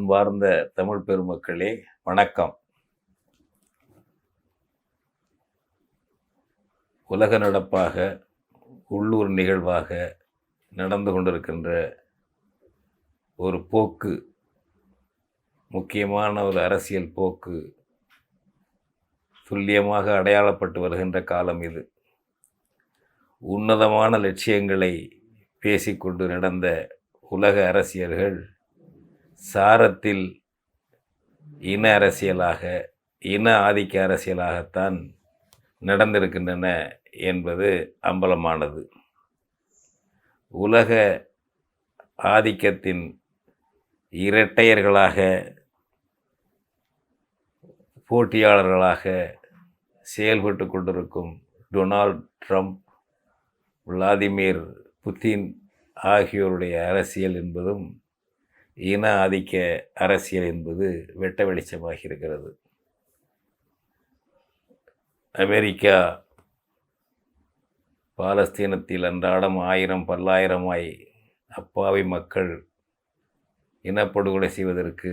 அன்பார்ந்த தமிழ் பெருமக்களே, வணக்கம். உலக நடப்பாக, உள்ளூர் நிகழ்வாக நடந்து கொண்டிருக்கின்ற ஒரு போக்கு, முக்கியமான ஒரு அரசியல் போக்கு துல்லியமாக அடையாளப்பட்டு வருகின்ற காலம் இது. உன்னதமான லட்சியங்களை பேசிக்கொண்டு நடந்த உலக அரசியல்கள் சாரத்தில் இன அரசியலாக, இன ஆதிக்க அரசியலாகத்தான் நடந்திருக்கின்றன என்பது அம்பலமானது. உலக ஆதிக்கத்தின் இரட்டையர்களாக, போட்டியாளர்களாக செயல்பட்டு கொண்டிருக்கும் டொனால்ட் ட்ரம்ப், விளாடிமிர் புதின் ஆகியோருடைய அரசியல் என்பதும் இன ஆதிக்க அரசியல் என்பது வெட்ட வெளிச்சமாகி இருக்கிறது. அமெரிக்கா பாலஸ்தீனத்தில் அன்றாடம் ஆயிரம் பல்லாயிரமாய் அப்பாவி மக்கள் இனப்படுகொலை செய்வதற்கு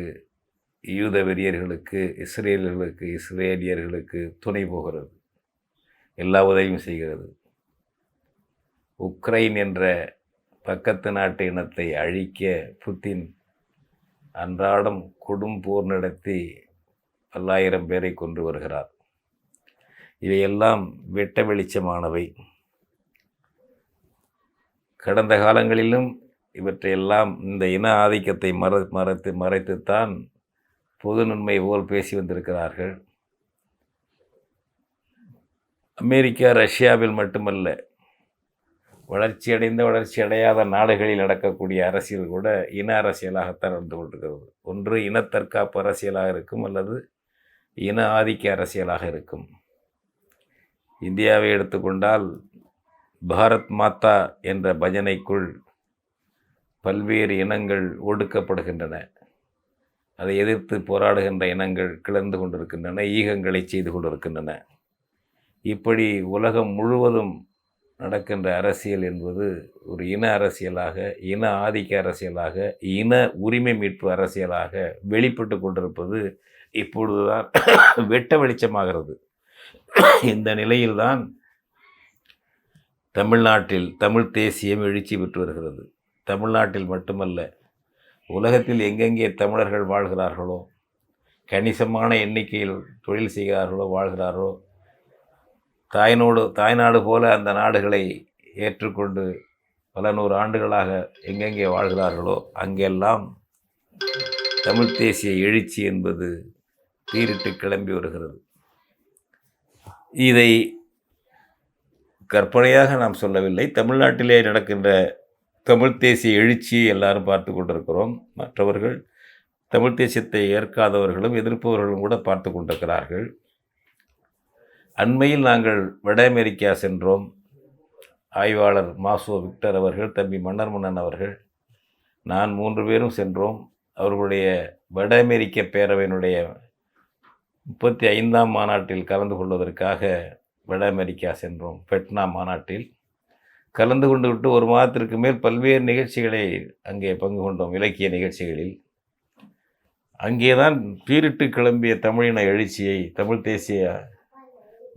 யூத வெறியர்களுக்கு, இஸ்ரேலியர்களுக்கு துணை போகிறது, எல்லா உதவியும் செய்கிறது. உக்ரைன் என்ற பக்கத்து நாட்டு இனத்தை அழிக்க புதின் அன்றாடம் கொடும் போர் நடத்தி பல்லாயிரம் பேரை கொன்று வருகிறார். இவையெல்லாம் வெட்ட வெளிச்சமானவை. கடந்த காலங்களிலும் இவற்றையெல்லாம் இந்த இன ஆதிக்கத்தை மறைத்துத்தான் பொது நன்மை போல் பேசி வந்திருக்கிறார்கள். அமெரிக்கா, ரஷ்யாவில் மட்டுமல்ல, வளர்ச்சி அடையாத நாடுகளில் நடக்கக்கூடிய அரசியல் கூட இன அரசியலாகத்தான் நடந்து கொண்டிருக்கிறது. ஒன்று இனத்தற்காப்பு அரசியலாக இருக்கும், அல்லது இன ஆதிக்க அரசியலாக இருக்கும். இந்தியாவை எடுத்துக்கொண்டால் பாரத் மாதா என்ற பஜனைக்குள் பல்வேறு இனங்கள் ஒடுக்கப்படுகின்றன. அதை எதிர்த்து போராடுகின்ற இனங்கள் கிளர்ந்து கொண்டிருக்கின்றன, ஈகங்களை செய்து கொண்டிருக்கின்றன. இப்படி உலகம் முழுவதும் நடக்கின்ற அரசியல் என்பது ஒரு இன அரசியலாக, இன ஆதிக்க அரசியலாக, இன உரிமை மீட்பு அரசியலாக வெளிப்பட்டு கொண்டிருப்பது இப்பொழுதுதான் வெட்ட வெளிச்சமாகிறது. இந்த நிலையில்தான் தமிழ்நாட்டில் தமிழ் தேசியம் எழுச்சி பெற்று வருகிறது. தமிழ்நாட்டில் மட்டுமல்ல, உலகத்தில் எங்கெங்கே தமிழர்கள் வாழ்கிறார்களோ, கணிசமான எண்ணிக்கையில் தொழில் செய்கிறார்களோ, வாழ்கிறாரோ, தாய்நாடு போல அந்த நாடுகளை ஏற்றுக்கொண்டு பல நூறு ஆண்டுகளாக எங்கெங்கே வாழ்கிறார்களோ அங்கெல்லாம் தமிழ் தேசிய எழுச்சி என்பது தீரிட்டு கிளம்பி வருகிறது. இதை கற்பனையாக நாம் சொல்லவில்லை. தமிழ்நாட்டிலே நடக்கின்ற தமிழ் தேசிய எழுச்சியை எல்லாரும் பார்த்து கொண்டிருக்கிறோம். மற்றவர்கள், தமிழ் தேசியத்தை ஏற்காதவர்களும் எதிர்ப்பவர்களும் கூட பார்த்து கொண்டிருக்கிறார்கள். அண்மையில் நாங்கள் வட அமெரிக்கா சென்றோம். ஆய்வாளர் மாசோ விக்டர் அவர்கள், தம்பி மன்னர்மன்னன் அவர்கள், நான் 3 பேரும் சென்றோம். அவர்களுடைய வட அமெரிக்க பேரவையினுடைய 35ஆம் மாநாட்டில் கலந்து கொள்வதற்காக வட அமெரிக்கா சென்றோம். பெட்னா மாநாட்டில் கலந்து கொண்டு விட்டு 1 மாதத்திற்கு மேல் பல்வேறு நிகழ்ச்சிகளை அங்கே பங்கு கொண்டோம், இலக்கிய நிகழ்ச்சிகளில். அங்கேதான் பீரிட்டு கிளம்பிய தமிழின எழுச்சியை, தமிழ் தேசிய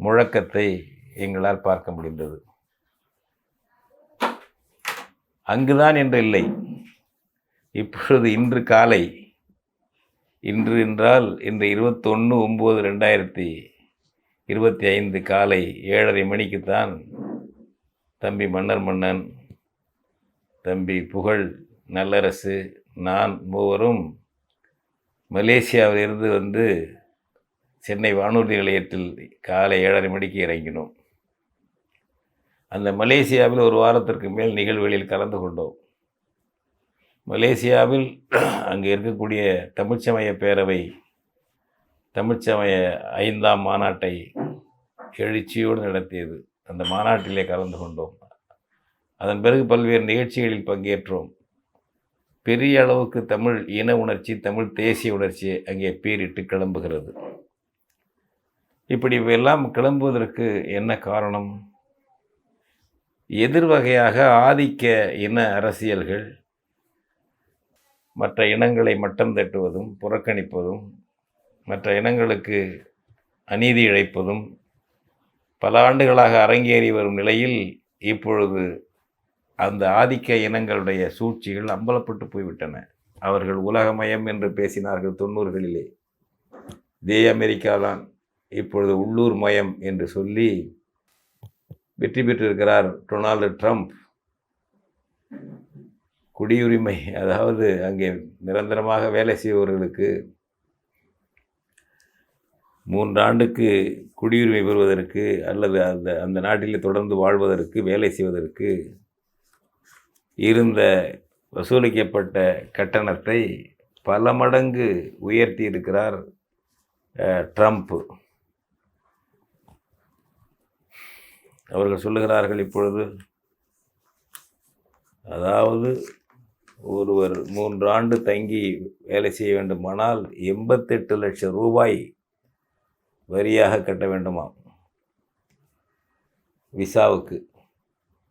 முழக்கத்தை எங்களால் பார்க்க முடிந்தது. அங்குதான் என்று இல்லை, இப்பொழுது இன்று காலை, இன்று என்றால் இன்று 21/9/2025 காலை 7:30 மணிக்குத்தான் தம்பி மன்னர்மன்னன், தம்பி புகழ் நல்லரசு, நான் 3 மலேசியாவிலிருந்து வந்து சென்னை வானூர்தி நிலையத்தில் காலை 7:30 மணிக்கு இறங்கினோம். அந்த மலேசியாவில் 1 வாரத்திற்கு மேல் நிகழ்வுகளில் கலந்து கொண்டோம். மலேசியாவில் அங்கே இருக்கக்கூடிய தமிழ்ச்சமய பேரவை தமிழ்ச்சமய 5ஆம் மாநாட்டை எழுச்சியோடு நடத்தியது. அந்த மாநாட்டிலே கலந்து கொண்டோம். அதன் பிறகு பல்வேறு நிகழ்ச்சிகளில் பங்கேற்றோம். பெரிய அளவுக்கு தமிழ் இன உணர்ச்சி, தமிழ் தேசிய உணர்ச்சி அங்கே பீரிட்டு கிளம்புகிறது. இப்படி எல்லாம் கிளம்புவதற்கு என்ன காரணம்? எதிர்வகையாக ஆதிக்க இன அரசியல்கள் மற்ற இனங்களை மட்டம் தட்டுவதும் புறக்கணிப்பதும் மற்ற இனங்களுக்கு அநீதி இழைப்பதும் பல ஆண்டுகளாக அரங்கேறி வரும் நிலையில் இப்பொழுது அந்த ஆதிக்க இனங்களுடைய சூழ்ச்சிகள் அம்பலப்பட்டு போய்விட்டன. அவர்கள் உலகமயம் என்று பேசினார்கள் 90களிலே. இதே அமெரிக்காதான் இப்பொழுது உள்ளூர் மயம் என்று சொல்லி வெற்றி பெற்றிருக்கிறார் டொனால்டு ட்ரம்ப். குடியுரிமை, அதாவது அங்கே நிரந்தரமாக வேலை செய்பவர்களுக்கு 3 ஆண்டுக்கு குடியுரிமை பெறுவதற்கு அல்லது அந்த நாட்டில் தொடர்ந்து வாழ்வதற்கு வேலை செய்வதற்கு இருந்த வசூலிக்கப்பட்ட கட்டணத்தை பல மடங்கு உயர்த்தி இருக்கிறார் ட்ரம்ப். அவர்கள் சொல்லுகிறார்கள் இப்பொழுது, அதாவது ஒருவர் 3 ஆண்டு தங்கி வேலை செய்ய வேண்டுமானால் 88 லட்சம் ரூபாய் வரியாக கட்ட வேண்டுமாம். விசாவுக்கு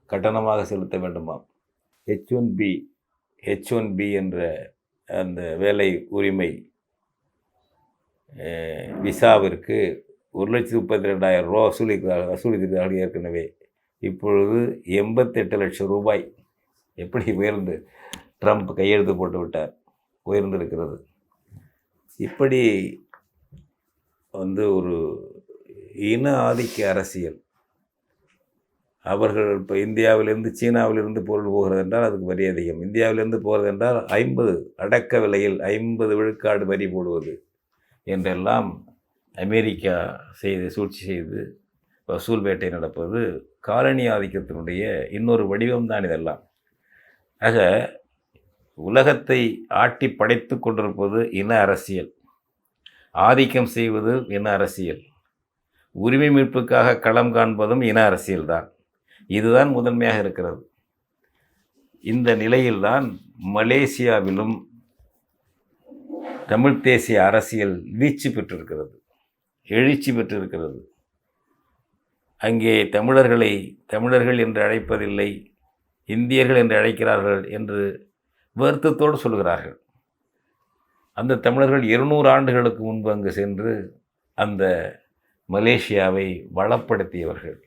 கட்டணமாக செலுத்த வேண்டுமாம். H1B என்ற அந்த வேலை உரிமை விசாவிற்கு 1,32,000 ரூபா வசூலிக்கிறார்கள் ஏற்கனவே. இப்பொழுது 88 லட்சம் ரூபாய். எப்படி உயர்ந்து ட்ரம்ப் கையெழுத்து போட்டு விட்டார், உயர்ந்திருக்கிறது. இப்படி ஒரு இன ஆதிக்க அரசியல். அவர்கள் இப்போ இந்தியாவிலிருந்து சீனாவிலிருந்து பொருள் போகிறது என்றால் அதுக்கு வரி அதிகம். இந்தியாவிலிருந்து போகிறது என்றால் 50 அடக்க விலையில் 50 விழுக்காடு வரி போடுவது என்றெல்லாம் அமெரிக்கா சூழ்ச்சி செய்து வசூல் வேட்டை நடப்பது காலனி ஆதிக்கத்தினுடைய இன்னொரு வடிவம்தான் இதெல்லாம். ஆக உலகத்தை ஆட்டி படைத்து கொண்டிருப்பது இன அரசியல், ஆதிக்கம் செய்வது இன அரசியல், உரிமை மீட்புக்காக களம் காண்பதும் இன அரசியல்தான். இதுதான் முதன்மையாக இருக்கிறது. இந்த நிலையில்தான் மலேசியாவிலும் தமிழ் தேசிய அரசியல் வீச்சு பெற்றிருக்கிறது, எழுச்சி பெற்றிருக்கிறது. அங்கே தமிழர்களை தமிழர்கள் என்று அழைப்பதில்லை, இந்தியர்கள் என்று அழைக்கிறார்கள் என்று வருத்தத்தோடு சொல்கிறார்கள். அந்த தமிழர்கள் 200 ஆண்டுகளுக்கு முன்பு அங்கு சென்று அந்த மலேசியாவை வளப்படுத்தியவர்கள்.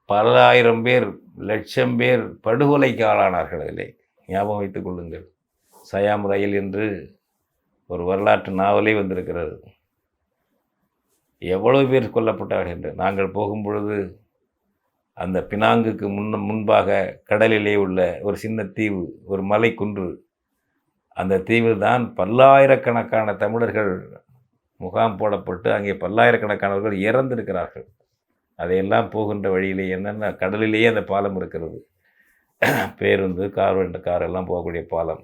பல ஆயிரம் பேர், லட்சம் பேர் படுகொலைக்கு ஆளானார்கள். அதிலே ஞாபகம் வைத்துக் கொள்ளுங்கள். சயாம் ரயில் என்று ஒரு வரலாற்று நாவலே வந்திருக்கிறது. எவ்வளவு பேர் கொல்லப்பட்டார்கள் என்று. நாங்கள் போகும்பொழுது அந்த பினாங்குக்கு முன்பாக கடலிலே உள்ள ஒரு சின்ன தீவு, ஒரு மலை குன்று, அந்த தீவில் தான் பல்லாயிரக்கணக்கான தமிழர்கள் முகாம் போடப்பட்டு அங்கே பல்லாயிரக்கணக்கானவர்கள் இறந்திருக்கிறார்கள். அதையெல்லாம் போகின்ற வழியிலே என்னென்ன கடலிலேயே அந்த பாலம் இருக்கிறது, பேருந்து கார் எல்லாம் போகக்கூடிய பாலம்.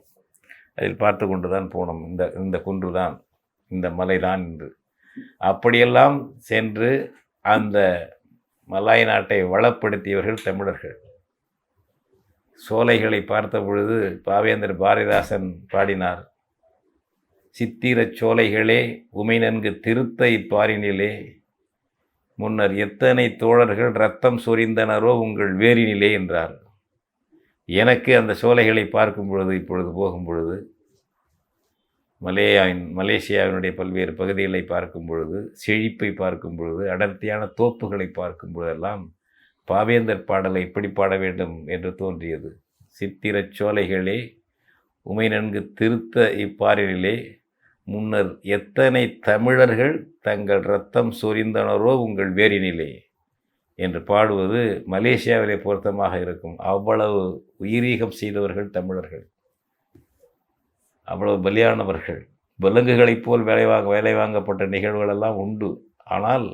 அதில் பார்த்து கொண்டு தான் போனோம். இந்த குன்று தான், இந்த மலை தான் என்று. அப்படியெல்லாம் சென்று அந்த மலாய் நாட்டை வளப்படுத்தியவர்கள் தமிழர்கள். சோலைகளை பார்த்த பொழுது பாவேந்தர் பாரதிதாசன் பாடினார், சித்திரச் சோலைகளே உமை நன்கு திருத்த இப்பாரினிலே, முன்னர் எத்தனை தோழர்கள் இரத்தம் சொரிந்தனரோ உங்கள் வேரினிலே என்றார். எனக்கு அந்த சோலைகளை பார்க்கும் பொழுது, இப்பொழுது போகும் பொழுது, மலேசியாவினுடைய பல்வேறு பகுதிகளை பார்க்கும் பொழுது, செழிப்பை பார்க்கும் பொழுது, அடர்த்தியான தோப்புகளை பார்க்கும் பொழுதெல்லாம் பாவேந்தர் பாடலை எப்படி பாட வேண்டும் என்று தோன்றியது. சித்திரச் சோலைகளே உமை நன்கு திருத்த இப்பாரினிலே, முன்னர் எத்தனை தமிழர்கள் தங்கள் இரத்தம் சொரிந்தனரோ உங்கள் வேரினிலே என்று பாடுவது மலேசியாவிலே பொருத்தமாக இருக்கும். அவ்வளவு உயிரீகம் செய்தவர்கள் தமிழர்கள், அவ்வளவு பலியானவர்கள். விலங்குகளைப் போல் வேலை வாங்கப்பட்ட நிகழ்வுகளெல்லாம் உண்டு. ஆனால்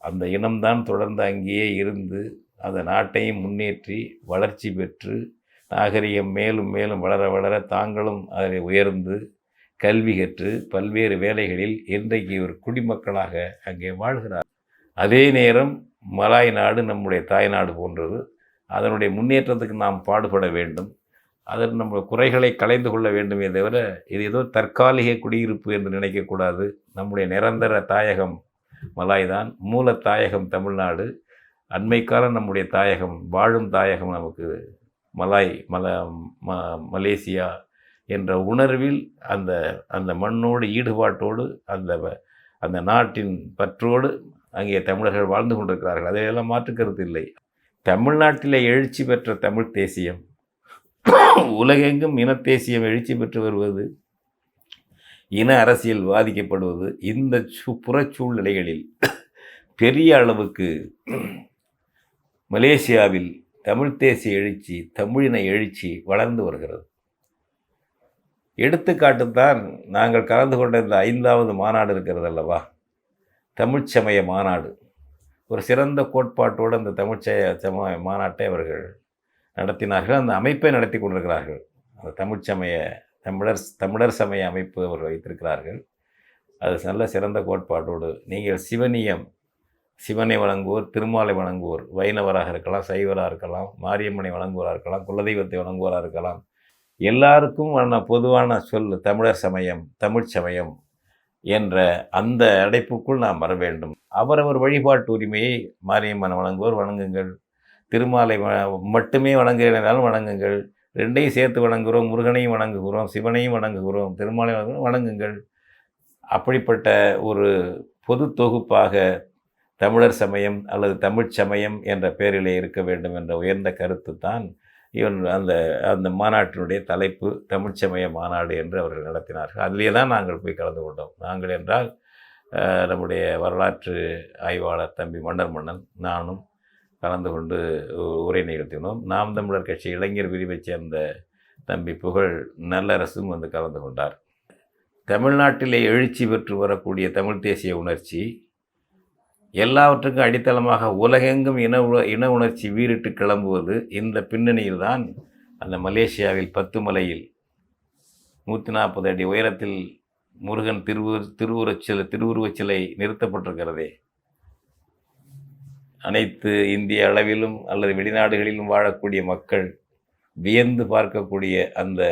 அந்த இனம்தான் தொடர்ந்து அங்கேயே இருந்து அந்த நாட்டையும் முன்னேற்றி வளர்ச்சி பெற்று நாகரிகம் மேலும் மேலும் வளர வளர தாங்களும் அதில் உயர்ந்து கல்வி கற்று பல்வேறு வேலைகளில் இன்றைக்கு ஒரு குடிமக்களாக அங்கே வாழ்கிறார். அதே நேரம் மலாய் நாடு நம்முடைய தாய்நாடு போன்றது. அதனுடைய முன்னேற்றத்துக்கு நாம் பாடுபட வேண்டும். அதற்கு நம்ம குறைகளை களைந்து கொள்ள வேண்டுமே தவிர இது ஏதோ தற்காலிக குடியிருப்பு என்று நினைக்கக்கூடாது. நம்முடைய நிரந்தர தாயகம் மலாய் தான், மூல தாயகம் தமிழ்நாடு. அண்மைக்காலம் நம்முடைய தாயகம், வாழும் தாயகம் நமக்கு மலேசியா என்ற உணர்வில் அந்த அந்த மண்ணோடு ஈடுபாட்டோடு அந்த அந்த நாட்டின் பற்றோடு அங்கே தமிழர்கள் வாழ்ந்து கொண்டிருக்கிறார்கள். அதையெல்லாம் மாற்றுக்கருத்து இல்லை. தமிழ்நாட்டிலே எழுச்சி பெற்ற தமிழ் தேசியம் உலகெங்கும் இனத்தேசியம் எழுச்சி பெற்று வருவது, இன அரசியல் வாதிக்கப்படுவது, இந்த புறச்சூழ்நிலைகளில் பெரிய அளவுக்கு மலேசியாவில் தமிழ் தேசிய எழுச்சி, தமிழின எழுச்சி வளர்ந்து வருகிறது. எடுத்துக்காட்டுத்தான் நாங்கள் கலந்து கொண்ட இந்த 5வது மாநாடு இருக்கிறது அல்லவா, தமிழ்ச்சமய மாநாடு. ஒரு சிறந்த கோட்பாட்டோடு அந்த தமிழ்ச்சமய மாநாட்டை அவர்கள் நடத்தினார்கள். அந்த அமைப்பை நடத்தி கொண்டிருக்கிறார்கள். அந்த தமிழர் சமய அமைப்பு அவர்கள் வைத்திருக்கிறார்கள். அது நல்ல சிறந்த கோட்பாட்டோடு நீங்கள் சிவனை வணங்குவோர், திருமாலை வணங்குவோர், வைணவராக இருக்கலாம், சைவராக இருக்கலாம், மாரியம்மனை வணங்குவோராக இருக்கலாம், குலதெய்வத்தை வணங்குவோராக இருக்கலாம், எல்லாருக்கும் பொதுவான சொல் தமிழர் சமயம், தமிழ் சமயம் என்ற அந்த அடைப்புக்குள் நாம் வர வேண்டும். அவரவர் வழிபாட்டு உரிமையை மாரியம்மனை வணங்குவோர் வணங்குங்கள், திருமாலை மட்டுமே வணங்குகிறாலும் வணங்குங்கள், ரெண்டையும் சேர்த்து வணங்குகிறோம், முருகனையும் வணங்குகிறோம், சிவனையும் வணங்குகிறோம், திருமாலை வணங்குங்கள். அப்படிப்பட்ட ஒரு பொது தொகுப்பாக தமிழர் சமயம் அல்லது தமிழ் சமயம் என்ற பெயரிலே இருக்க வேண்டும் என்ற உயர்ந்த கருத்து தான் அந்த அந்த மாநாட்டினுடைய தலைப்பு தமிழ்ச்சமய மாநாடு என்று அவர்கள் நடத்தினார்கள். அதிலே தான் நாங்கள் போய் கலந்து கொண்டோம். நாங்கள் என்றால் நம்முடைய வரலாற்று ஆய்வாளர் தம்பி மன்னன் நானும் கலந்து கொண்டு உரை நிகழ்த்தினோம். நாம் தமிழர் கட்சி இளைஞர் பிரிவைச் சேர்ந்த தம்பி புகழ் நல்லரசும் வந்து கலந்து கொண்டார். தமிழ்நாட்டிலே எழுச்சி பெற்று வரக்கூடிய தமிழ் தேசிய உணர்ச்சி எல்லாவற்றுக்கும் அடித்தளமாக உலகெங்கும் இன உணர்ச்சி வீறிட்டு கிளம்புவது இந்த பின்னணியில் தான் அந்த மலேசியாவில் 10 மலையில் 140 அடி உயரத்தில் முருகன் திருவுருவச் சிலை நிறுத்தப்பட்டிருக்கிறதே. அனைத்து இந்திய அளவிலும் அல்லது வெளிநாடுகளிலும் வாழக்கூடிய மக்கள் வியந்து பார்க்கக்கூடிய அந்த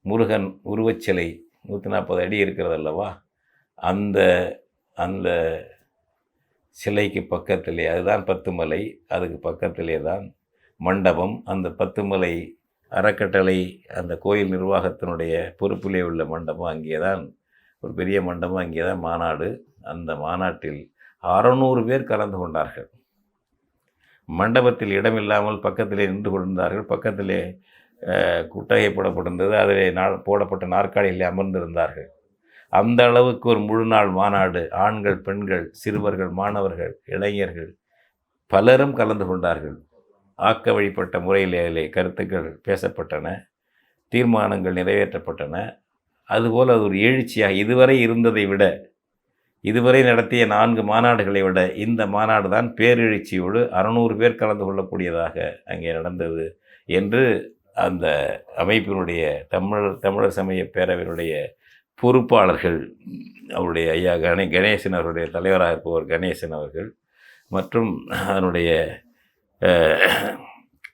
முருகன் உருவச்சிலை 140 அடி இருக்கிறது அல்லவா, அந்த அந்த சிலைக்கு பக்கத்திலே அதுதான் 10 மலை, அதுக்கு பக்கத்திலே தான் மண்டபம். அந்த 10 மலை அறக்கட்டளை அந்த கோயில் நிர்வாகத்தினுடைய பொறுப்பிலே உள்ள மண்டபம் அங்கே தான், ஒரு பெரிய மண்டபம், அங்கே தான் மாநாடு. அந்த மாநாட்டில் 600 பேர் கலந்து கொண்டார்கள். மண்டபத்தில் இடமில்லாமல் பக்கத்திலே நின்று கொண்டிருந்தார்கள். பக்கத்திலே குட்டகை போடப்பட்டிருந்தது, அதிலே போடப்பட்ட நாற்காலியில் அமர்ந்திருந்தார்கள். அந்த அளவுக்கு ஒரு முழு நாள் மாநாடு. ஆண்கள், பெண்கள், சிறுவர்கள், மாணவர்கள், இளைஞர்கள் பலரும் கலந்து கொண்டார்கள். ஆக்க வழிபட்ட முறையிலே கருத்துக்கள் பேசப்பட்டன, தீர்மானங்கள் நிறைவேற்றப்பட்டன. அதுபோல் அது ஒரு எழுச்சியாக இதுவரை இருந்ததை விட, இதுவரை நடத்திய 4 மாநாடுகளை விட இந்த மாநாடு தான் பேரெழுச்சியோடு 600 பேர் கலந்து கொள்ளக்கூடியதாக அங்கே நடந்தது என்று அந்த அமைப்பினுடைய தமிழர் சமய பேரவையினுடைய பொறுப்பாளர்கள், அவருடைய ஐயா கணேசன் அவருடைய தலைவராக இருப்பவர் கணேசன் அவர்கள், மற்றும் அதனுடைய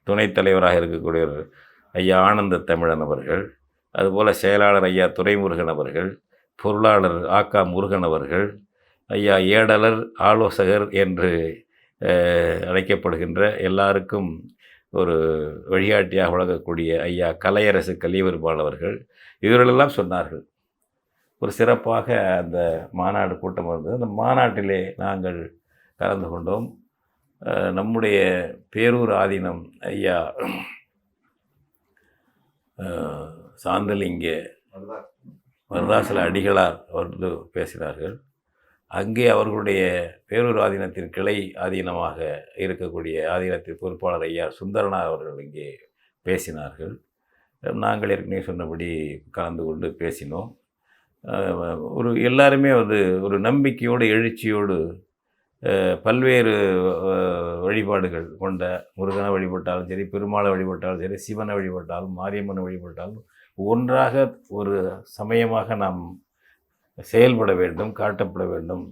துணைத் தலைவராக இருக்கக்கூடியவர் ஐயா ஆனந்த தமிழன் அவர்கள், அதுபோல் செயலாளர் ஐயா துரைமுருகன் அவர்கள், பொருளாளர் ஆக்கா முருகன் அவர்கள், ஐயா ஏடலர் ஆலோசகர் என்று அழைக்கப்படுகின்ற எல்லாருக்கும் ஒரு வழிகாட்டியாக வழங்கக்கூடிய ஐயா கலையரசு கலியபெருமாள் அவர்கள், இவர்களெல்லாம் சொன்னார்கள். ஒரு சிறப்பாக அந்த மாநாடு கூட்டம் இருந்தது. அந்த மாநாட்டிலே நாங்கள் கலந்து கொண்டோம். நம்முடைய பேரூர் ஆதீனம் ஐயா சாந்தலிங்க வரதாசல அடிகளார் அவர்கள் பேசினார்கள். அங்கே அவர்களுடைய பேரூர் ஆதீனத்தின் கிளை ஆதீனமாக இருக்கக்கூடிய ஆதீனத்தின் பொறுப்பாளர் ஐயா சுந்தரனார் அவர்கள் இங்கே பேசினார்கள். நாங்கள் ஏற்கனவே சொன்னபடி கலந்து கொண்டு பேசினோம். ஒரு எல்லாருமே ஒரு நம்பிக்கையோடு எழுச்சியோடு பல்வேறு வழிபாடுகள் கொண்ட, முருகனை வழிபட்டாலும் சரி, பெருமாளை வழிபட்டாலும் சரி, சிவனை வழிபட்டாலும், மாரியம்மனை வழிபட்டாலும் ஒன்றாக ஒரு சமயமாக நாம் செயல்பட வேண்டும், காட்டப்பட வேண்டும்.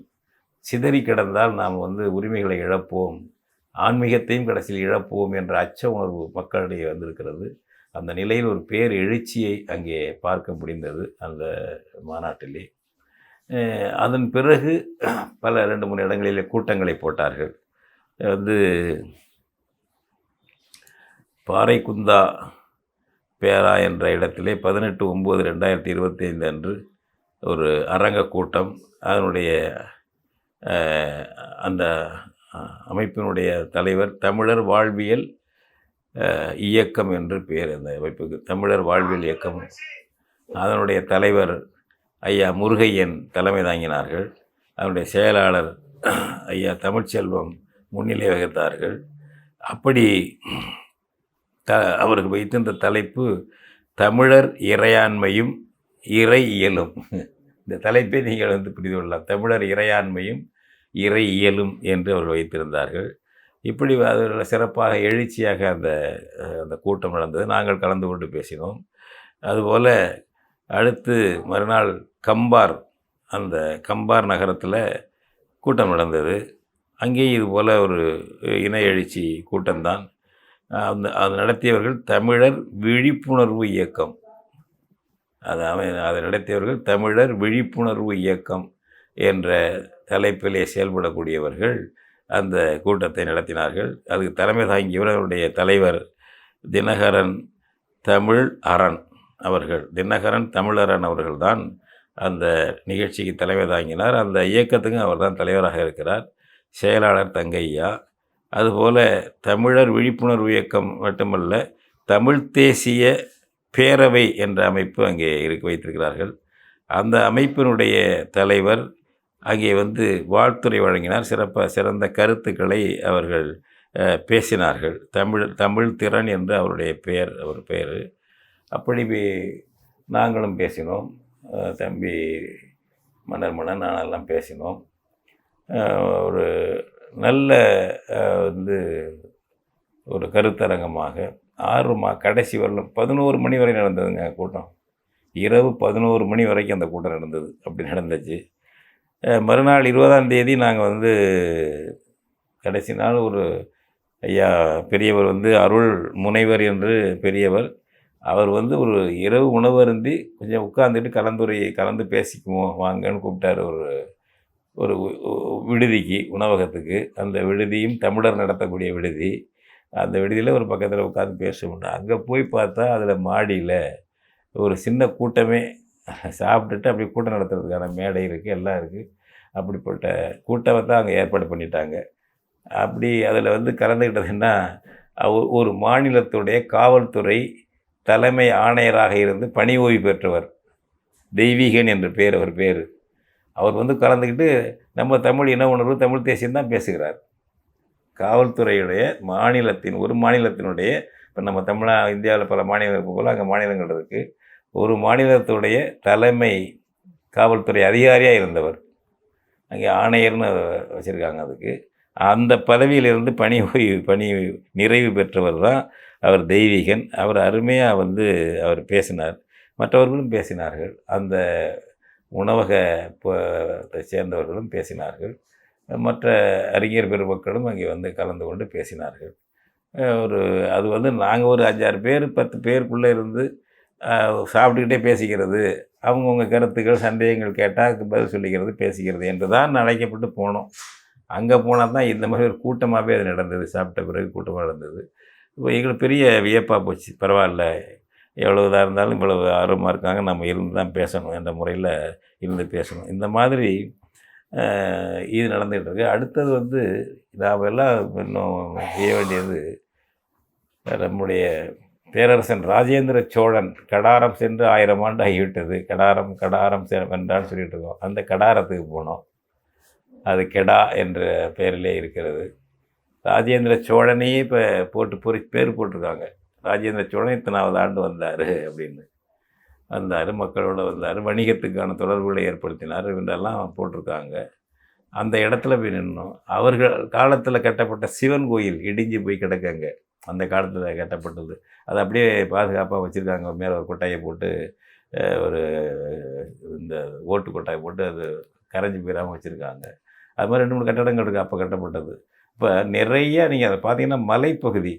சிதறி கிடந்தால் நாம் உரிமைகளை இழப்போம், ஆன்மீகத்தையும் கடைசியில் இழப்போம் என்ற அச்ச உணர்வு மக்களிடையே வந்திருக்கிறது. அந்த நிலையில் ஒரு பேர் எழுச்சியை அங்கே பார்க்க முடிந்தது அந்த மாநாட்டிலே. அதன் பிறகு பல 2-3 இடங்களிலே கூட்டங்களை போட்டார்கள். பாறைக்குந்தா பேரா என்ற இடத்திலே 18/9/2025 அன்று ஒரு அரங்க கூட்டம். அதனுடைய அந்த அமைப்பினுடைய தலைவர் தமிழர் வாழ்வியல் இயக்கம் என்று பெயர். அந்த அமைப்புக்கு தமிழர் வாழ்வியல் இயக்கம். அதனுடைய தலைவர் ஐயா முருகையன் தலைமை தாங்கினார்கள். அதனுடைய செயலாளர் ஐயா தமிழ்ச்செல்வம் முன்னிலை வகித்தார்கள். அப்படி அவருக்கு வைத்திருந்த தலைப்பு தமிழர் இறையாண்மையும் இறை இயலும். இந்த தலைப்பை நீங்கள் புரிந்து கொள்ளலாம். தமிழர் இறையாண்மையும் இறை இயலும் என்று அவர் வைத்திருந்தார்கள். இப்படி அதில் சிறப்பாக எழுச்சியாக அந்த கூட்டம் நடந்தது. நாங்கள் கலந்து கொண்டு பேசினோம். அதுபோல் அடுத்து மறுநாள் அந்த கம்பார் நகரத்தில் கூட்டம் நடந்தது. அங்கேயும் இதுபோல் ஒரு இன எழுச்சி கூட்டம்தான். அது நடத்தியவர்கள் தமிழர் விழிப்புணர்வு இயக்கம். அதை நடத்தியவர்கள் தமிழர் விழிப்புணர்வு இயக்கம் என்ற தலைப்பிலே செயல்படக்கூடியவர்கள் அந்த கூட்டத்தை நடத்தினார்கள். அதுக்கு தலைமை தாங்கியவர் அவருடைய தலைவர் தினகரன் தமிழரண் அவர்கள்தான் அந்த நிகழ்ச்சிக்கு தலைமை தாங்கினார். அந்த இயக்கத்துக்கும் அவர் தான் தலைவராக இருக்கிறார். செயலாளர் தங்கையா. அதுபோல் தமிழர் விழிப்புணர்வு இயக்கம் மட்டுமல்ல, தமிழ் தேசிய பேரவை என்ற அமைப்பு அங்கே வைத்திருக்கிறார்கள். அந்த அமைப்பினுடைய தலைவர் அங்கே வாழ்த்துரை வழங்கினார். சிறந்த கருத்துக்களை அவர்கள் பேசினார்கள். தமிழ் திறன் என்று அவர் பெயர். அப்படி நாங்களும் பேசினோம். தம்பி மன்னன் நானெல்லாம் பேசினோம். ஒரு நல்ல ஒரு கருத்தரங்கமாக கடைசி வரலும் 11 மணி வரை நடந்ததுங்க கூட்டம். இரவு 11 மணி வரைக்கும் அந்த கூட்டம் நடந்தது. அப்படி நடந்துச்சு. மறுநாள் 20ஆம் தேதி நாங்கள் கடைசி நாள் ஒரு ஐயா பெரியவர் அருள் முனைவர் என்று பெரியவர், அவர் ஒரு இரவு உணவு அருந்தி கொஞ்சம் உட்காந்துட்டு கலந்து பேசிக்குவோம் வாங்கன்னு கூப்பிட்டார் ஒரு விடுதிக்கு, உணவகத்துக்கு. அந்த விடுதியும் தமிழர் நடத்தக்கூடிய விடுதி. அந்த விடுதியில் ஒரு பக்கத்தில் உட்காந்து பேசுவோம். அங்கே போய் பார்த்தா அதில் மாடியில் ஒரு சின்ன கூட்டமே சாப்பிட்டுட்டு அப்படி கூட்டம் நடத்துறதுக்கான மேடை இருக்குது, எல்லாம் இருக்குது. அப்படிப்பட்ட கூட்டத்தை தான் அங்கே ஏற்பாடு பண்ணிட்டாங்க. அப்படி அதில் கலந்துக்கிட்டதுன்னா ஒரு மாநிலத்துடைய காவல்துறை தலைமை ஆணையராக இருந்து பணி ஓய்வு பெற்றவர் தெய்வீகன் என்று அவர் பேர். அவர் கலந்துக்கிட்டு நம்ம தமிழ் இன உணர்வு தமிழ் தேசியம் தான் பேசுகிறார். காவல்துறையுடைய ஒரு மாநிலத்தினுடைய, இப்போ நம்ம இந்தியாவில் பல மாநிலங்கள் போல் அங்கே மாநிலங்கள் இருக்குது. ஒரு மாநிலத்துடைய தலைமை காவல்துறை அதிகாரியாக இருந்தவர். அங்கே ஆணையர்னு வச்சுருக்காங்க அதுக்கு. அந்த பதவியிலிருந்து பணி நிறைவு பெற்றவர் தான் அவர் தெய்வீகன். அவர் அருமையாக அவர் பேசினார். மற்றவர்களும் பேசினார்கள். அந்த உணவகத்தை சேர்ந்தவர்களும் பேசினார்கள். மற்ற அறிஞர் பெருமக்களும் அங்கே கலந்து கொண்டு பேசினார்கள். அது நாங்கள் ஒரு 5-6 பேர் 10 பேருக்குள்ளே இருந்து சாப்பிட்டுக்கிட்டே பேசிக்கிறது, அவங்கவுங்க கருத்துக்கள் சந்தேகங்கள் கேட்டால் பதில் சொல்லிக்கிறது, பேசிக்கிறது என்று தான் அழைக்கப்பட்டு போனோம். அங்கே போனால் தான் இந்த மாதிரி ஒரு கூட்டமாகவே அது நடந்தது. சாப்பிட்ட பிறகு கூட்டமாக நடந்தது. இப்போ எங்களுக்கு பெரிய வியப்பாக போச்சு. பரவாயில்ல, எவ்வளோ இதாக இருந்தாலும் இவ்வளவு ஆர்வமாக இருக்காங்க, நம்ம இருந்து தான் பேசணும் என்ற முறையில் இருந்து பேசணும். இந்த மாதிரி இது நடந்துகிட்ருக்கு. அடுத்தது நாம் எல்லாம் இன்னும் செய்ய வேண்டியது, நம்முடைய பேரரசன் ராஜேந்திர சோழன் கடாரம் சென்று 1000 ஆண்டு ஆகிவிட்டது. கடாரம் வென்றான்னு சொல்லிட்டு இருக்கோம். அந்த கடாரத்துக்கு போனோம். அது கெடா என்ற பெயரிலே இருக்கிறது. ராஜேந்திர சோழனையே இப்போ பேர் போட்டிருக்காங்க. ராஜேந்திர சோழன் இத்தனாவது ஆண்டு வந்தார் அப்படின்னு. மக்களோடு வந்தார், வணிகத்துக்கான தொடர்புகளை ஏற்படுத்தினார் என்றெல்லாம் போட்டிருக்காங்க. அந்த இடத்துல போய் நின்னோம். அவர்கள் காலத்தில் கட்டப்பட்ட சிவன் கோயில் இடிஞ்சு போய் கிடக்குங்க. அந்த காலத்தில் கட்டப்பட்டது. அதை அப்படியே பாதுகாப்பாக வச்சுருக்காங்க. மேலே ஒரு கொட்டாயை போட்டு, ஒரு இந்த ஓட்டு கொட்டாயை போட்டு அது கரைஞ்சி போயிடாமல் வச்சுருக்காங்க. அது மாதிரி 2-3 கட்டடங்கள் இருக்குது அப்போ கட்டப்பட்டது. இப்போ நிறைய நீங்கள் அதை பார்த்தீங்கன்னா மலைப்பகுதி,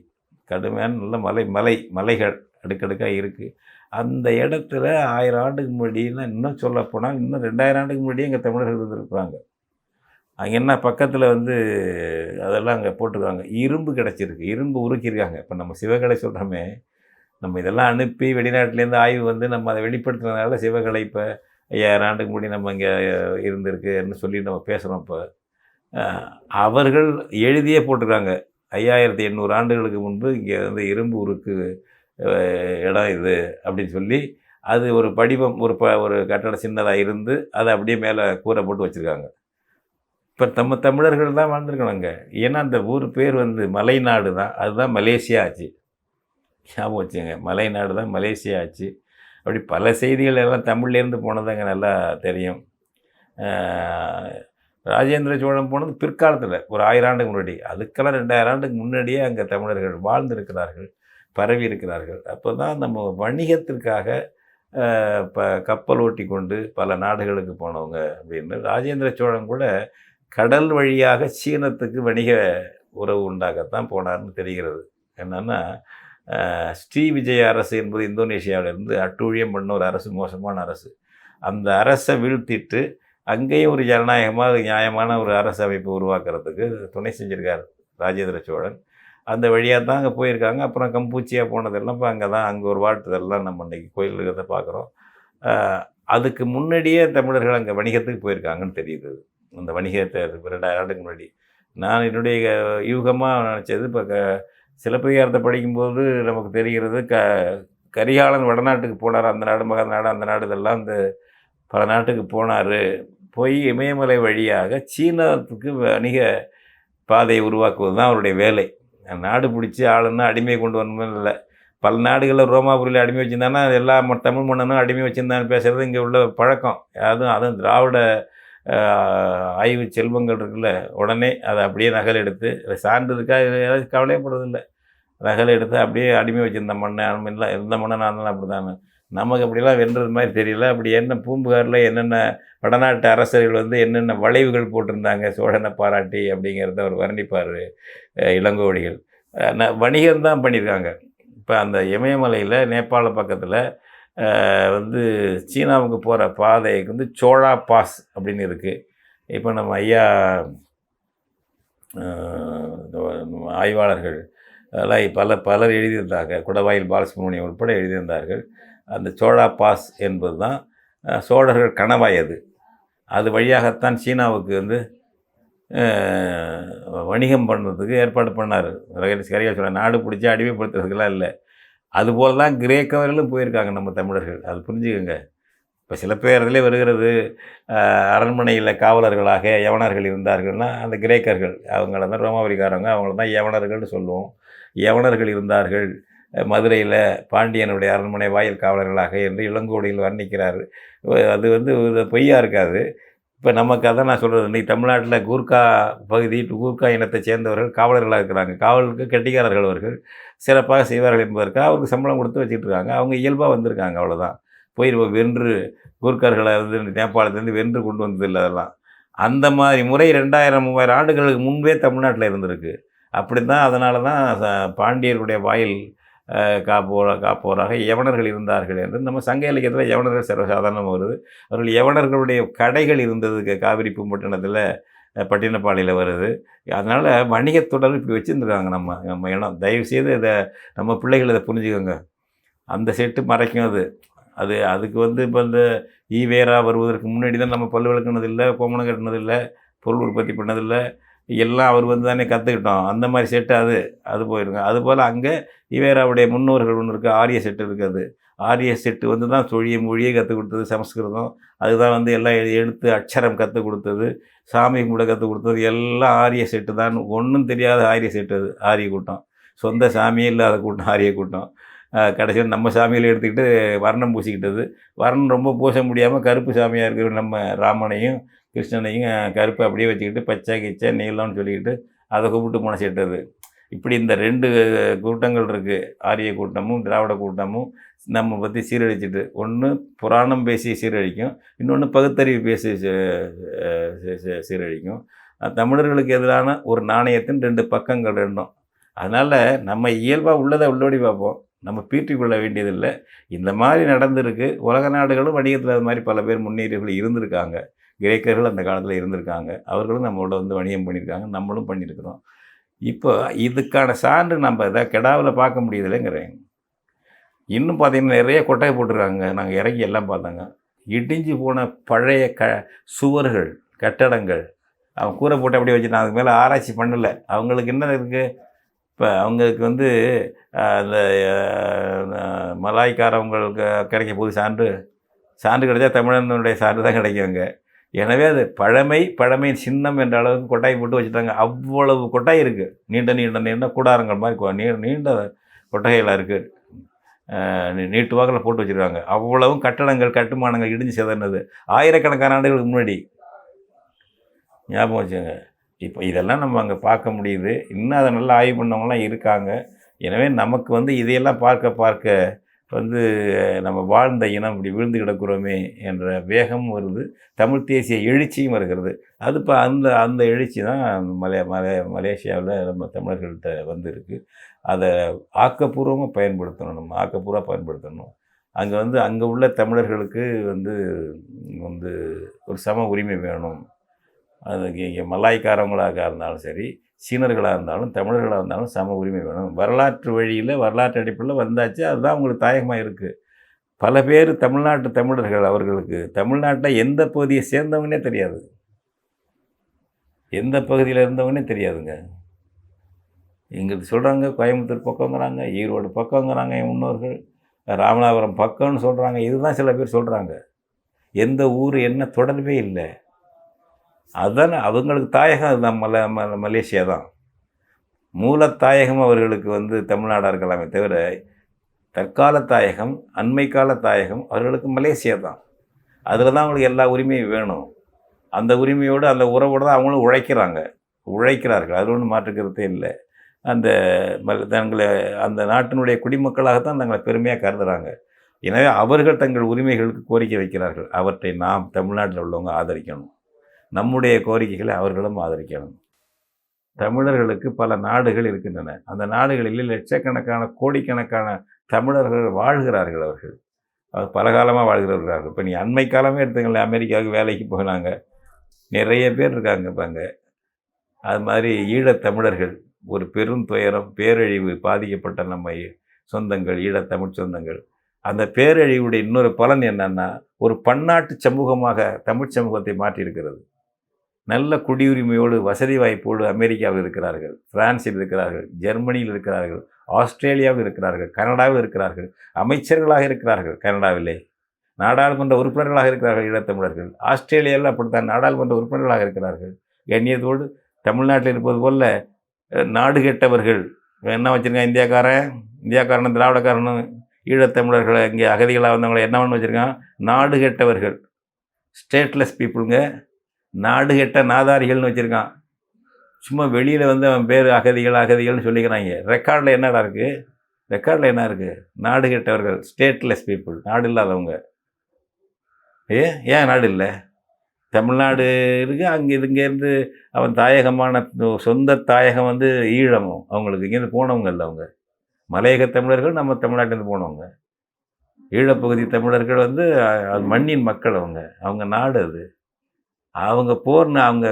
கடுமையான நல்ல மலைகள் அடுக்கடுக்காக இருக்குது. அந்த இடத்துல 1000 ஆண்டுக்கு முன்னாடின்னா, இன்னும் சொல்லப்போனால் இன்னும் 2000 ஆண்டுக்கு முன்னாடியே இங்கே தமிழர்கள் இருந்திருக்கிறாங்க. அங்கே என்ன பக்கத்தில் அதெல்லாம் அங்கே போட்டிருக்காங்க. இரும்பு கிடச்சிருக்கு, இரும்பு உருக்கியிருக்காங்க. இப்போ நம்ம சிவகலை சொல்கிறோமே, நம்ம இதெல்லாம் அனுப்பி வெளிநாட்டிலேருந்து ஆய்வு வந்து நம்ம அதை வெளிப்படுத்துறதுனால சிவகலை இப்போ 5000 ஆண்டுக்கு முன்னாடி நம்ம இங்கே இருந்திருக்குன்னு சொல்லி நம்ம பேசுகிறோம். இப்போ அவர்கள் எழுதியே போட்டிருக்காங்க, 5800 ஆண்டுகளுக்கு முன்பு இங்கே வந்து இரும்பு உருக்கு இடம் இது அப்படின்னு சொல்லி, அது ஒரு படிவம் ஒரு கட்டடம் சின்னதாக இருந்து அதை அப்படியே மேலே கூரை போட்டு வச்சுருக்காங்க. இப்போ நம்ம தமிழர்கள் தான் வாழ்ந்துருக்கணுங்க. ஏன்னா அந்த ஊர் பேர் வந்து மலைநாடு தான், அதுதான் மலேசியா ஆச்சு. ஞாபகம் வச்சுங்க, மலைநாடு தான் மலேசியா ஆச்சு. அப்படி பல செய்திகள் எல்லாம் தமிழ்லேருந்து போனதாங்க நல்லா தெரியும். ராஜேந்திர சோழன் போனது பிற்காலத்தில் ஒரு 1000 ஆண்டுக்கு முன்னாடி. அதுக்கெல்லாம் 2000 ஆண்டுக்கு முன்னாடியே அங்கே தமிழர்கள் வாழ்ந்திருக்கிறார்கள், பரவி இருக்கிறார்கள். அப்போ தான் நம்ம வணிகத்திற்காக கப்பல் ஓட்டி கொண்டு பல நாடுகளுக்கு போனவங்க அப்படின்னு. ராஜேந்திர சோழன் கூட கடல் வழியாக சீனத்துக்கு வணிக உறவு உண்டாகத்தான் போனார்னு தெரிகிறது. என்னென்னா ஸ்ரீவிஜய அரசு என்பது இந்தோனேஷியாவிலிருந்து அட்டூழியம் பண்ண ஒரு அரசு, மோசமான அரசு. அந்த அரசை வீழ்த்திட்டு அங்கேயும் ஒரு ஜனநாயகமாக நியாயமான ஒரு அரசு அமைப்பு உருவாக்குறதுக்கு துணை செஞ்சுருக்கார் ராஜேந்திர சோழன். அந்த வழியாக தான் அங்கே போயிருக்காங்க. அப்புறம் கம்பூச்சியாக போனதெல்லாம் இப்போ அங்கே ஒரு வாழ்த்துதெல்லாம் நம்ம இன்றைக்கி கோயில் இருக்கிறத பார்க்குறோம். அதுக்கு முன்னாடியே தமிழர்கள் அங்கே வணிகத்துக்கு போயிருக்காங்கன்னு தெரியுது. அந்த வணிகத்தை 2000 ஆண்டுக்கு முன்னாடி. நான் என்னுடைய யூகமாக நினச்சது, இப்போ சிலப்பதிகாரத்தை படிக்கும்போது நமக்கு தெரிகிறது, கரிகாலன் வடநாட்டுக்கு போனார். அந்த நாடு, மகத நாடு, அந்த நாடு இதெல்லாம் இந்த பல நாட்டுக்கு போனார். போய் இமயமலை வழியாக சீனாத்துக்கு வணிக பாதையை உருவாக்குவது தான் அவருடைய வேலை. நாடு பிடிச்சி ஆளுன்னா அடிமை கொண்டு வரணும்னு இல்லை. பல நாடுகளில் ரோமாபுரியில் அடிமை வச்சுருந்தாங்கன்னா எல்லா தமிழ் மன்னனும் அடிமை வச்சுருந்தான்னு பேசுகிறது இங்கே உள்ள பழக்கம். அதுவும் திராவிட ஆய்வு செல்வங்கள் இருக்குல்ல, உடனே அதை அப்படியே நகல் எடுத்து சான்று இருக்கா ஏதாவது கவலையப்படுறதில்லை. நகல் எடுத்து அப்படியே அடிமை வச்சுருந்த மண்ணன் இல்லை, எந்த மன்னனாக இருந்தாலும் அப்படி தானே. நமக்கு அப்படிலாம் வென்றது மாதிரி தெரியல. அப்படி என்ன பூம்புகாரில் என்னென்ன வடநாட்டு அரசர்கள் வந்து என்னென்ன வளைவுகள் போட்டிருந்தாங்க சோழனை பாராட்டி அப்படிங்கிறத அவர் வர்ணிப்பார் இளங்கோவடிகள். வணிகம்தான் பண்ணியிருக்காங்க. இப்போ அந்த இமயமலையில் நேபாள பக்கத்தில் வந்து சீனாவுக்கு போகிற பாதைக்கு வந்து சோழா பாஸ் அப்படின்னு இருக்குது. இப்போ நம்ம ஐயா ஆய்வாளர்கள் அதெல்லாம் பலர் எழுதியிருந்தாங்க. குடவாயில் பாலசுப்ரமணியம் உட்பட எழுதியிருந்தார்கள். அந்த சோழா பாஸ் என்பது தான் சோழர்கள் கணவாய். அது வழியாகத்தான் சீனாவுக்கு வந்து வணிகம் பண்ணுறதுக்கு ஏற்பாடு பண்ணார். சரியாக சொல்ல, நாடு பிடிச்சி அடிமைப்படுத்துறதுக்கெல்லாம் இல்லை. அதுபோல் தான் கிரேக்கவர்களும் போயிருக்காங்க நம்ம தமிழர்கள். அது புரிஞ்சுக்கோங்க. இப்போ சிலப்பதிகாரத்திலே வருகிறது, அரண்மனையில் காவலர்களாக யவனர்கள் இருந்தார்கள்னால் அந்த கிரேக்கர்கள், அவங்கள தான் ரோமாபுரிக்காரங்க, அவங்கள தான் யவனர்கள்னு சொல்லுவோம். யவனர்கள் இருந்தார்கள் மதுரையில் பாண்டியனுடைய அரண்மனை வாயில் காவலர்களாக என்று இளங்கோவடிகள் வர்ணிக்கிறார். அது வந்து பொய்யா இருக்காது. இப்போ நமக்கு அதான் நான் சொல்கிறது, இன்றைக்கி தமிழ்நாட்டில் கூர்க்கா பகுதி, கூர்க்கா இனத்தை சேர்ந்தவர்கள் காவலர்களாக இருக்கிறாங்க. காவலுக்கு கெட்டிக்காரர்கள் அவர்கள் சிறப்பாக செய்வார்கள் என்பதற்காக அவருக்கு சம்பளம் கொடுத்து வச்சுட்ருக்காங்க. அவங்க இயல்பாக வந்திருக்காங்க, அவ்வளோதான். போய் வென்று கூர்க்கர்களை வந்து நேபாளத்துலேருந்து வென்று கொண்டு வந்ததில்லை. அதெல்லாம் அந்த மாதிரி முறை 2000-3000 ஆண்டுகளுக்கு முன்பே தமிழ்நாட்டில் இருந்திருக்கு. அப்படி தான், அதனால தான் பாண்டியர்களுடைய வாயில் காப்போராக யவனர்கள் இருந்தார்கள் என்று நம்ம சங்க இலக்கியத்தில் யவனர்கள் சர்வசாதாரணமாக வருது. அவர்கள் யவனர்களுடைய கடைகள் இருந்தது காவிரி பூம்பட்டினத்தில், பட்டினப்பாளையில் வருது. அதனால் வணிகத்தொடர் இப்படி வச்சுருந்துருக்காங்க நம்ம இனம். தயவுசெய்து இதை நம்ம பிள்ளைகள் இதை புரிஞ்சுக்கோங்க. அந்த செட்டு மறைக்கும். அதுக்கு வந்து இப்போ இந்த ஈவேரா வருவதற்கு முன்னாடி தான் நம்ம பல் விளக்குனதில்லை, கோமணம் கட்டினதில்லை, பொருள் உற்பத்தி பண்ணதில்லை, எல்லாம் அவர் வந்து தானே கற்றுக்கிட்டோம். அந்த மாதிரி செட்டு அது போயிருங்க. அதுபோல் அங்கே ஈவேராவுடைய முன்னோர்கள் ஒன்று இருக்குது, ஆரிய செட்டு இருக்குது. ஆரிய செட்டு வந்து தான் மொழியை கற்றுக் கொடுத்தது, சமஸ்கிருதம். அதுதான் வந்து எல்லாம் எழுத்து அக்ஷரம் கற்றுக் கொடுத்தது, சாமி கூட கற்றுக் கொடுத்தது, எல்லாம் ஆரிய செட்டு தான். ஒன்றும் தெரியாத ஆரிய செட்டு. ஆரிய கூட்டம், சொந்த சாமியே இல்லாத கூட்டம் ஆரிய கூட்டம். கடைசியில் நம்ம சாமியில் எடுத்துக்கிட்டு வர்ணம் பூசிக்கிட்டது. வர்ணம் ரொம்ப பூச முடியாமல் கருப்பு சாமியாக இருக்கிற நம்ம ராமனையும் கிருஷ்ணனையும் கருப்பை அப்படியே வச்சுக்கிட்டு பச்சை கிச்சை நீளம்னு சொல்லிக்கிட்டு அதை கூப்பிட்டு போன செட்டது. இப்படி இந்த 2 கூட்டங்கள் இருக்குது. ஆரிய கூட்டமும் திராவிட கூட்டமும் நம்ம பற்றி சீரழிச்சிட்டு, ஒன்று புராணம் பேசி சீரழிக்கும், இன்னொன்று பகுத்தறிவு பேசி சீரழிக்கும். தமிழர்களுக்கு எதிரான ஒரு நாணயத்தின் 2 பக்கங்கள் ரெண்டும். அதனால் நம்ம இயல்பாக உள்ளதை உள்ளோடி பார்ப்போம், நம்ம பீற்றிக்கொள்ள வேண்டியதில்லை. இந்த மாதிரி நடந்திருக்கு. உலக நாடுகளும் வணிகத்தில் அது மாதிரி பல பேர் முன்னேறியவர்கள் இருந்திருக்காங்க. கிரேக்கர்கள் அந்த காலத்தில் இருந்திருக்காங்க. அவர்களும் நம்மளோட வந்து வணிகம் பண்ணியிருக்காங்க, நம்மளும் பண்ணியிருக்கிறோம். இப்போ இதுக்கான சான்று நம்ம இதை கெடாவில் பார்க்க முடியுதில்லைங்கிறேன். இன்னும் பார்த்தீங்கன்னா நிறைய கொட்டாய் போட்டிருக்காங்க. நாங்கள் இறங்கி எல்லாம் பார்த்தோங்க. இடிஞ்சு போன பழைய சுவர்கள், கட்டடங்கள். அவன் கூரை போட்டு அப்படியே வச்சுட்டான். அதுக்கு மேலே ஆராய்ச்சி பண்ணல. அவங்களுக்கு என்ன இருக்குது, இப்போ அவங்களுக்கு வந்து அந்த மலாய்க்காரவங்களுக்கு கிடைக்க போது சான்று. சான்று கிடைச்சா தமிழனுடைய சான்று தான் கிடைக்குங்க. எனவே அது பழமையின் சின்னம் என்ற அளவுக்கு கொட்டாய் போட்டு வச்சுட்டாங்க. அவ்வளவு கொட்டாய் இருக்குது. நீண்ட நீண்ட நீண்ட கூடாரங்கள் மாதிரி நீண்ட கொட்டகைகளாக இருக்குது. நீட்டு வாக்கில் போட்டு வச்சுருக்காங்க. அவ்வளவும் கட்டடங்கள், கட்டுமானங்கள் இடிஞ்சு சிதறினது ஆயிரக்கணக்கான ஆண்டுகளுக்கு முன்னாடி. ஞாபகம் வச்சுங்க. இப்போ இதெல்லாம் நம்ம அங்கே பார்க்க முடியுது. இன்னும் அதை நல்லா ஆய்வு பண்ணவங்களாம் இருக்காங்க. எனவே நமக்கு வந்து இதையெல்லாம் பார்க்க வந்து நம்ம வாழ்ந்த இனம் இப்படி விழுந்து கிடக்கிறோமே என்ற வேகமும் வருது. தமிழ் தேசிய எழுச்சியும் வருகிறது. அது இப்போ அந்த எழுச்சி தான் மலேசியாவில் நம்ம தமிழர்கள்ட்ட வந்துருக்கு. அதை ஆக்கப்பூர்வமாக பயன்படுத்தணும். நம்ம ஆக்கப்பூர்வமாக பயன்படுத்தணும். அங்கே உள்ள தமிழர்களுக்கு வந்து ஒரு சம உரிமை வேணும். அதுக்கு இங்கே மலாய்க்காரங்களாக இருந்தாலும் சரி, சீனர்களாக இருந்தாலும், தமிழர்களாக இருந்தாலும் சம உரிமை வேணும். வரலாற்று வழியில், வரலாற்று அடிப்படையில் வந்தாச்சு. அதுதான் அவங்களுக்கு தாயகமாக இருக்குது. பல பேர் தமிழ்நாட்டு தமிழர்கள், அவர்களுக்கு தமிழ்நாட்டில் எந்த பகுதியை சேர்ந்தவங்கன்னே தெரியாது. எந்த பகுதியில் இருந்தவங்கன்னே தெரியாதுங்க. இங்கே சொல்கிறாங்க கோயம்புத்தூர் பக்கங்கிறாங்க, ஈரோடு பக்கங்கிறாங்க என் முன்னோர்கள், ராமநாதபுரம் பக்கம்னு சொல்கிறாங்க. இதுதான் சில பேர் சொல்கிறாங்க. எந்த ஊர் என்ன தொடர்பே இல்லை. அதுதானே அவங்களுக்கு தாயகம். அதுதான் மலேசியா தான் மூலத்தாயகம். அவர்களுக்கு தமிழ்நாடாக இருக்கலாமே தவிர, தற்கால தாயகம், அண்மை கால தாயகம் அவர்களுக்கு மலேசியா தான். அதில் தான் அவங்களுக்கு எல்லா உரிமையும் வேணும். அந்த உரிமையோடு, அந்த உறவோடு தான் அவங்களும் உழைக்கிறார்கள். அது ஒன்றும் மாற்றுக்கிறதே இல்லை. தங்களை அந்த நாட்டினுடைய குடிமக்களாகத்தான் தங்களை பெருமையாக கருதுகிறாங்க. எனவே அவர்கள் தங்கள் உரிமைகளுக்கு கோரிக்கை வைக்கிறார்கள். அவற்றை நாம் தமிழ்நாட்டில் உள்ளவங்க ஆதரிக்கணும். நம்முடைய கோரிக்கைகளை அவர்களும் ஆதரிக்கணும். தமிழர்களுக்கு பல நாடுகள் இருக்கின்றன. அந்த நாடுகளில் லட்சக்கணக்கான கோடிக்கணக்கான தமிழர்கள் வாழ்கிறார்கள். அவர்கள் பல காலமாக வாழ்கிறவர்கள். இப்போ நீ அண்மை காலமே எடுத்துங்களேன், அமெரிக்காவுக்கு வேலைக்கு போனாங்க, நிறைய பேர் இருக்காங்க. பாங்க அது மாதிரி ஈழத்தமிழர்கள் ஒரு பெரும் துயரம், பேரழிவு பாதிக்கப்பட்ட நம்ம சொந்தங்கள், ஈழத்தமிழ் சொந்தங்கள். அந்த பேரழிவுடைய இன்னொரு பலன் என்னன்னா, ஒரு பன்னாட்டு சமூகமாக தமிழ் சமூகத்தை மாற்றியிருக்கிறது. நல்ல குடியுரிமையோடு, வசதி வாய்ப்போடு அமெரிக்காவில் இருக்கிறார்கள், பிரான்சில் இருக்கிறார்கள், ஜெர்மனியில் இருக்கிறார்கள், ஆஸ்திரேலியாவில் இருக்கிறார்கள், கனடாவில் இருக்கிறார்கள், அமைச்சர்களாக இருக்கிறார்கள். கனடாவிலே நாடாளுமன்ற உறுப்பினர்களாக இருக்கிறார்கள் ஈழத்தமிழர்கள். ஆஸ்திரேலியாவில் அப்படித்தான் நாடாளுமன்ற உறுப்பினர்களாக இருக்கிறார்கள். கண்ணியத்தோடு தமிழ்நாட்டில் இருப்பது போல் நாடு கெட்டவர்கள் என்ன வச்சுருக்கான், இந்தியாக்காரன் திராவிடக்காரனும் ஈழத்தமிழர்களை இங்கே அகதிகளாக வந்தவங்களை என்ன பண்ண வச்சுருக்கான், நாடு கெட்டவர்கள், ஸ்டேட்லெஸ் பீப்புளுங்க, நாடு கெட்ட நாதாரிகள்னு வச்சுருக்கான். சும்மா வெளியில் அவன் பேர் அகதிகள்னு சொல்லிக்கிறாங்க. ரெக்கார்டில் என்னடா இருக்குது? ரெக்கார்டில் என்ன இருக்குது? நாடு கெட்டவர்கள், ஸ்டேட்லெஸ் பீப்புள், நாடு இல்லாதவங்க. ஏன் நாடு இல்லை? தமிழ்நாடு இருக்குது. இங்கேருந்து அவன் தாயகமான சொந்த தாயகம் ஈழமும். அவங்களுக்கு இங்கேருந்து போனவங்க இல்லை. அவங்க மலையக தமிழர்கள், நம்ம தமிழ்நாட்டிலேருந்து போனவங்க. ஈழப்பகுதி தமிழர்கள் அது மண்ணின் மக்கள். அவங்க நாடு அது. அவங்க அவங்க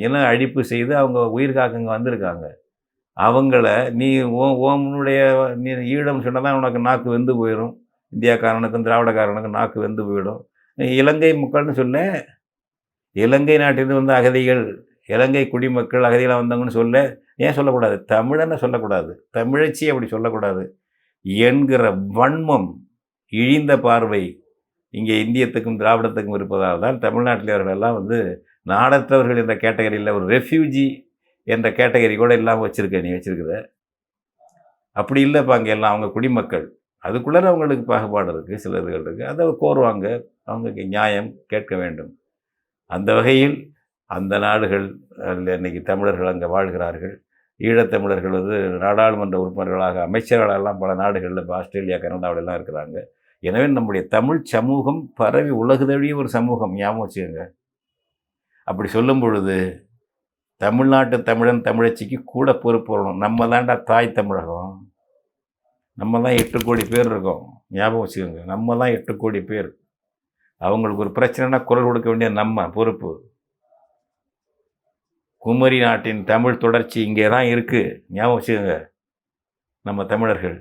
இன அழிப்பு செய்து அவங்க உயிர் காக்கங்க வந்திருக்காங்க. அவங்கள நீ நீ ஈழம் சொன்னால் தான் உனக்கு நாக்கு வெந்து போயிடும். இந்தியாக்காரனுக்கும் திராவிடக்காரனுக்கும் நாக்கு வெந்து போயிடும். இலங்கை மக்கள்னு சொன்னேன். இலங்கை நாட்டிலிருந்து அகதிகள், இலங்கை குடிமக்கள் அகதிகளாக வந்தவங்கன்னு ஏன் சொல்லக்கூடாது? தமிழன்னு சொல்லக்கூடாது, தமிழச்சி அப்படி சொல்லக்கூடாது என்கிற வன்மம், இழிந்த பார்வை இங்கே இந்தியத்துக்கும் திராவிடத்துக்கும் இருப்பதால் தான் தமிழ்நாட்டில் அவர்களெல்லாம் நாடற்றவர்கள் என்ற கேட்டகரியில் ஒரு ரெஃப்யூஜி என்ற கேட்டகரி கூட இல்லாமல் நீ வச்சுருக்குற. அப்படி இல்லைப்பா. அங்கே எல்லாம் அவங்க குடிமக்கள். அதுக்குள்ளே அவங்களுக்கு பாகுபாடு இருக்குது, சிலர்கள் இருக்குது. அதை கோருவாங்க. அவங்க நியாயம் கேட்க வேண்டும். அந்த வகையில் அந்த நாடுகள் இன்றைக்கி தமிழர்கள் அங்கே வாழ்கிறார்கள். ஈழத்தமிழர்கள் நாடாளுமன்ற உறுப்பினர்களாக, அமைச்சர்களெல்லாம் பல நாடுகளில், இப்போ ஆஸ்திரேலியா, கனடாவிலெல்லாம் இருக்கிறாங்க. எனவே நம்முடைய தமிழ் சமூகம் பரவி உலகுதழிய ஒரு சமூகம். ஞாபகம் வச்சுக்கோங்க. அப்படி சொல்லும் பொழுது தமிழ்நாட்டு தமிழன் தமிழச்சிக்கு கூட பொறுப்பு வரணும். நம்ம தான்டா தாய் தமிழகம். நம்ம தான் 8 கோடி பேர் இருக்கோம். ஞாபகம் வச்சுக்கோங்க. நம்ம தான் 8 கோடி பேர். அவங்களுக்கு ஒரு பிரச்சனைனா குரல் கொடுக்க வேண்டிய நம்ம பொறுப்பு. குமரி நாட்டின் தமிழ் தொடர்ச்சி இங்கே தான் இருக்குது. ஞாபகம் வச்சுக்கோங்க. நம்ம தமிழர்கள்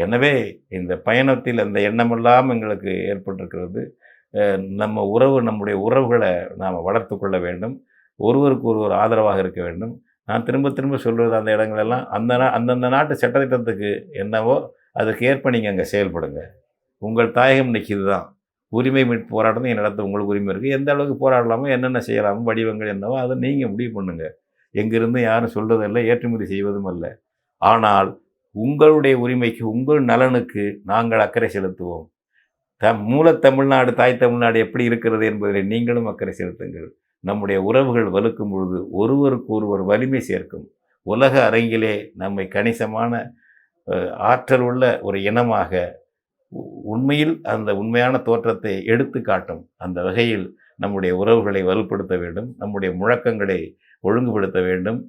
எனவே இந்த பயணத்தில் அந்த எண்ணமெல்லாம் எங்களுக்கு ஏற்பட்டிருக்கிறது. நம்ம நம்முடைய உறவுகளை நாம் வளர்த்து கொள்ள வேண்டும். ஒருவருக்கு ஒருவர் ஆதரவாக இருக்க வேண்டும். நான் திரும்ப திரும்ப சொல்கிறது, அந்த இடங்களெல்லாம் அந்தந்த நாட்டு சட்டத்திட்டத்துக்கு என்னவோ அதுக்கு ஏற்ப நீங்கள் அங்கே செயல்படுங்க. உங்கள் தாயகம் இன்னைக்கு இதுதான். உரிமை மீட்பு போராட்டம் நடத்த உங்களுக்கு உரிமை இருக்குது. எந்த அளவுக்கு போராடலாமோ, என்னென்ன செய்யலாமோ, வடிவங்கள் என்னவோ அதை நீங்கள் முடிவு பண்ணுங்கள். எங்கிருந்து யாரும் சொல்வதில்லை, ஏற்றுமதி செய்வதும் அல்ல. ஆனால் உங்களுடைய உரிமைக்கு, உங்கள் நலனுக்கு நாங்கள் அக்கறை செலுத்துவோம். மூலத்தமிழ்நாடு, தாய் தமிழ்நாடு எப்படி இருக்கிறது என்பதில் நீங்களும் அக்கறை செலுத்துங்கள். நம்முடைய உறவுகள் வலுக்கும் பொழுது ஒருவருக்கு ஒருவர் வலிமை சேர்க்கும். உலக அரங்கிலே நம்மை கணிசமான ஆற்றல் உள்ள ஒரு இனமாக உண்மையில் அந்த உண்மையான தோற்றத்தை எடுத்து காட்டும். அந்த வகையில் நம்முடைய உறவுகளை வலுப்படுத்த வேண்டும், நம்முடைய முழக்கங்களை ஒழுங்குபடுத்த வேண்டும்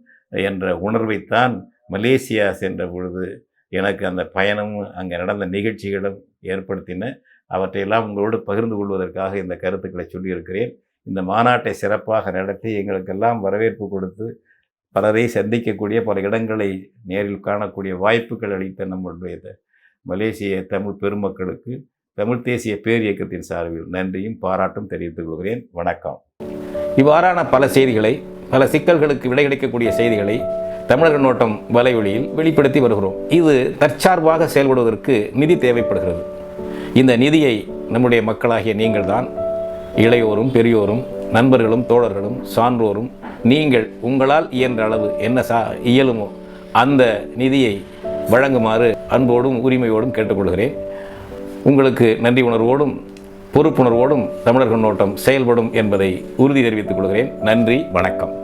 என்ற உணர்வைத்தான் மலேசியா சென்ற பொழுது எனக்கு அந்த பயணமும் அங்கே நடந்த நிகழ்ச்சிகளும் ஏற்படுத்தின. அவற்றையெல்லாம் உங்களோடு பகிர்ந்து கொள்வதற்காக இந்த கருத்துக்களை சொல்லியிருக்கிறேன். இந்த மாநாட்டை சிறப்பாக நடத்தி எங்களுக்கெல்லாம் வரவேற்பு கொடுத்து பலரை சந்திக்கக்கூடிய, பல இடங்களை நேரில் காணக்கூடிய வாய்ப்புகள் அளித்த நம்முடைய மலேசிய தமிழ் பெருமக்களுக்கு தமிழ் தேசிய பேர் இயக்கத்தின் சார்பில் நன்றியும் பாராட்டும் தெரிவித்துக் கொள்கிறேன். வணக்கம். இவ்வாறான பல செய்திகளை, பல சிக்கல்களுக்கு விடை கிடைக்கக்கூடிய செய்திகளை தமிழர் கண்ணோட்டம் வலையொலியில் வெளிப்படுத்தி வருகிறோம். இது தற்சார்பாக செயல்படுவதற்கு நிதி தேவைப்படுகிறது. இந்த நிதியை நம்முடைய மக்களாகிய நீங்கள் தான், இளையோரும் பெரியோரும் நண்பர்களும் தோழர்களும் சான்றோரும், நீங்கள் உங்களால் இயன்ற அளவு என்ன இயலுமோ அந்த நிதியை வழங்குமாறு அன்போடும் உரிமையோடும் கேட்டுக்கொள்கிறேன். உங்களுக்கு நன்றி உணர்வோடும் பொறுப்புணர்வோடும் தமிழர் கண்ணோட்டம் செயல்படும் என்பதை உறுதி தெரிவித்துக் கொள்கிறேன். நன்றி, வணக்கம்.